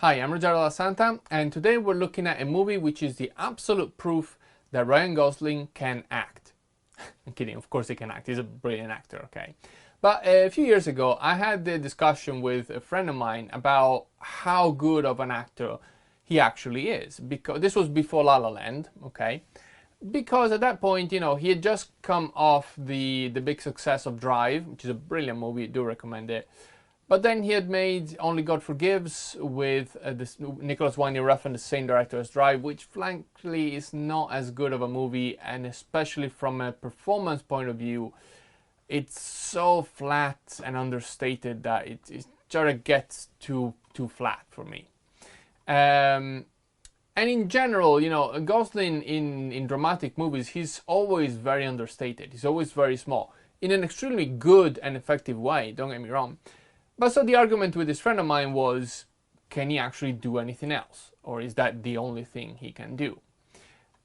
Hi, I'm Rogerio La Santa, and today we're looking at a movie which is the absolute proof that Ryan Gosling can act. I'm kidding, of course he can act, he's a brilliant actor, okay? But a few years ago, I had a discussion with a friend of mine about how good of an actor he actually is, because this was before La La Land, okay? Because at that point, he had just come off the big success of Drive, which is a brilliant movie, I do recommend it. But then he had made Only God Forgives with this Nicholas Winding Refn, the same director as Drive, which frankly is not as good of a movie, and especially from a performance point of view, it's so flat and understated that it sort of gets too flat for me. And in general, Gosling in dramatic movies, he's always very understated. He's always very small, in an extremely good and effective way, don't get me wrong. But so the argument with this friend of mine was, can he actually do anything else? Or is that the only thing he can do?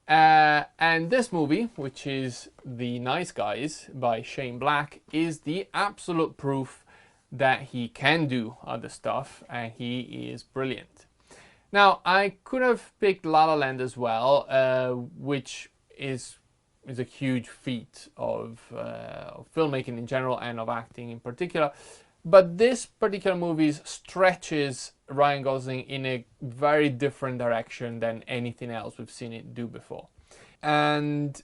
And this movie, which is The Nice Guys by Shane Black, is the absolute proof that he can do other stuff, and he is brilliant. Now, I could have picked La La Land as well, which is a huge feat of filmmaking in general and of acting in particular. But this particular movie stretches Ryan Gosling in a very different direction than anything else we've seen it do before. And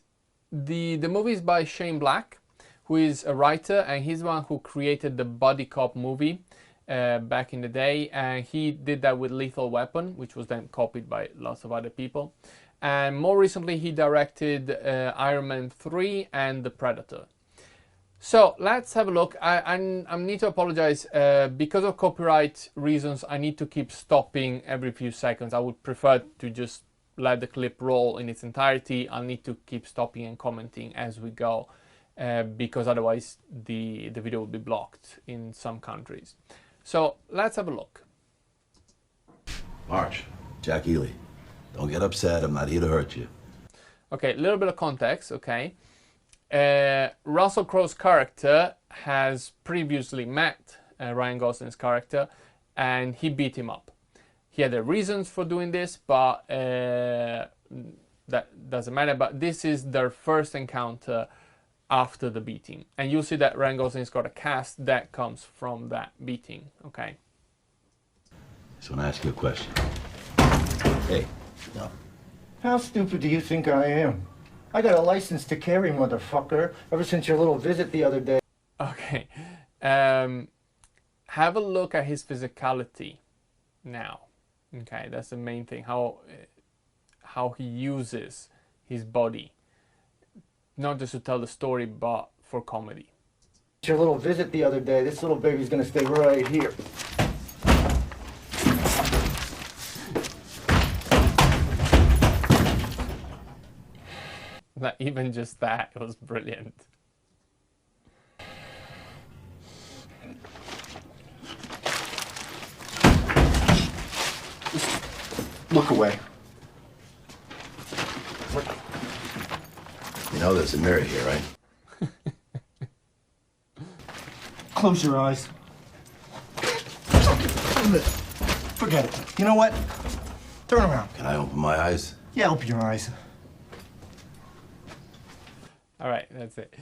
the movie is by Shane Black, who is a writer, and he's the one who created the buddy cop movie back in the day. And he did that with Lethal Weapon, which was then copied by lots of other people. And more recently, he directed Iron Man 3 and The Predator. So let's have a look. I need to apologize because of copyright reasons. I need to keep stopping every few seconds. I would prefer to just let the clip roll in its entirety. I'll need to keep stopping and commenting as we go because otherwise the video will be blocked in some countries. So let's have a look. March, Jack Ely. Don't get upset. I'm not here to hurt you. Okay, a little bit of context, okay? Russell Crowe's character has previously met Ryan Gosling's character, and he beat him up. He had the reasons for doing this, but that doesn't matter. But this is their first encounter after the beating, and you'll see that Ryan Gosling's got a cast that comes from that beating. Okay. So I want to ask you a question. Hey, no. How stupid do you think I am? I got a license to carry, motherfucker, ever since your little visit the other day. Okay. Have a look at his physicality now. Okay, that's the main thing. How he uses his body, not just to tell the story, but for comedy. Your little visit the other day, this little baby's gonna stay right here. Not even just that, it was brilliant. Look away. You know there's a mirror here, right? Close your eyes. Forget it. You know what? Turn around. Can I open my eyes? Yeah, open your eyes. All right, that's it.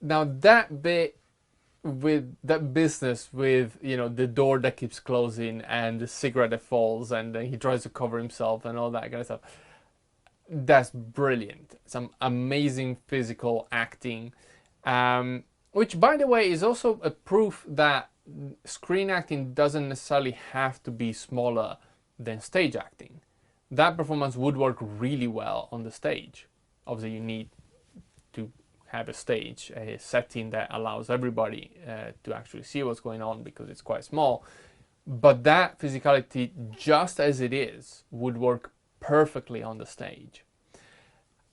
Now that bit with that business with, the door that keeps closing and the cigarette that falls and then he tries to cover himself and all that kind of stuff. That's brilliant. Some amazing physical acting, which by the way is also a proof that screen acting doesn't necessarily have to be smaller than stage acting. That performance would work really well on the stage. Obviously you need to have a stage, a setting that allows everybody to actually see what's going on because it's quite small. But that physicality, just as it is, would work perfectly on the stage.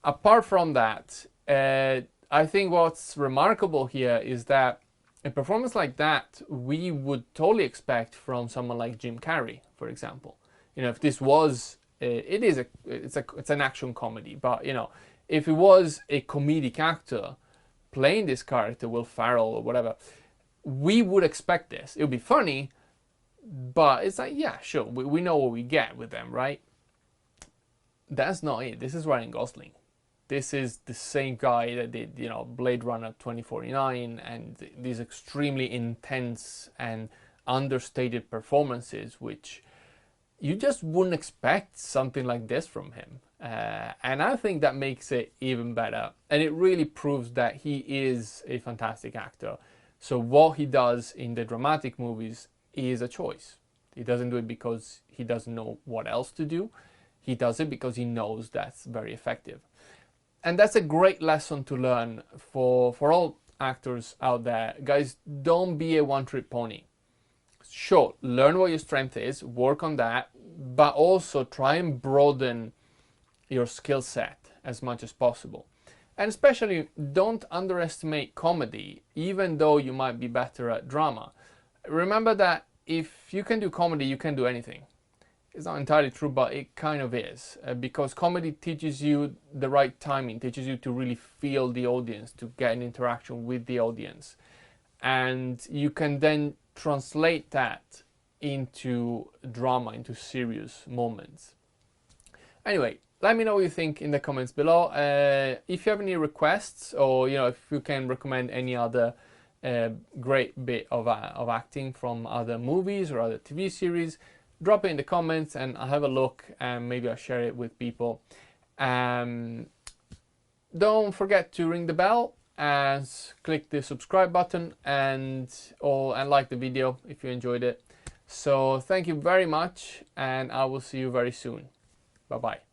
Apart from that, I think what's remarkable here is that a performance like that we would totally expect from someone like Jim Carrey, for example. If this was, it's an action comedy, but if it was a comedic actor playing this character, Will Ferrell or whatever, we would expect this. It would be funny, But it's like, yeah, sure, we know what we get with them, right? That's not it. This is Ryan Gosling. This is the same guy that did, you know, Blade Runner 2049 and these extremely intense and understated performances, which you just wouldn't expect something like this from him. And I think that makes it even better. And it really proves that he is a fantastic actor. So what he does in the dramatic movies is a choice. He doesn't do it because he doesn't know what else to do. He does it because he knows that's very effective. And that's a great lesson to learn for all actors out there. Guys, don't be a one-trick pony. Sure, learn what your strength is, work on that, but also try and broaden your skill set as much as possible. And especially don't underestimate comedy, even though you might be better at drama. Remember that if you can do comedy, you can do anything. It's not entirely true, but it kind of is, because comedy teaches you the right timing, teaches you to really feel the audience, to get an interaction with the audience. And you can then translate that into drama, into serious moments. Anyway, let me know what you think in the comments below. If you have any requests, or if you can recommend any other great bit of acting from other movies or other TV series, drop it in the comments and I'll have a look and maybe I'll share it with people. Don't forget to ring the bell and click the subscribe button and like the video if you enjoyed it. So thank you very much and I will see you very soon. Bye bye.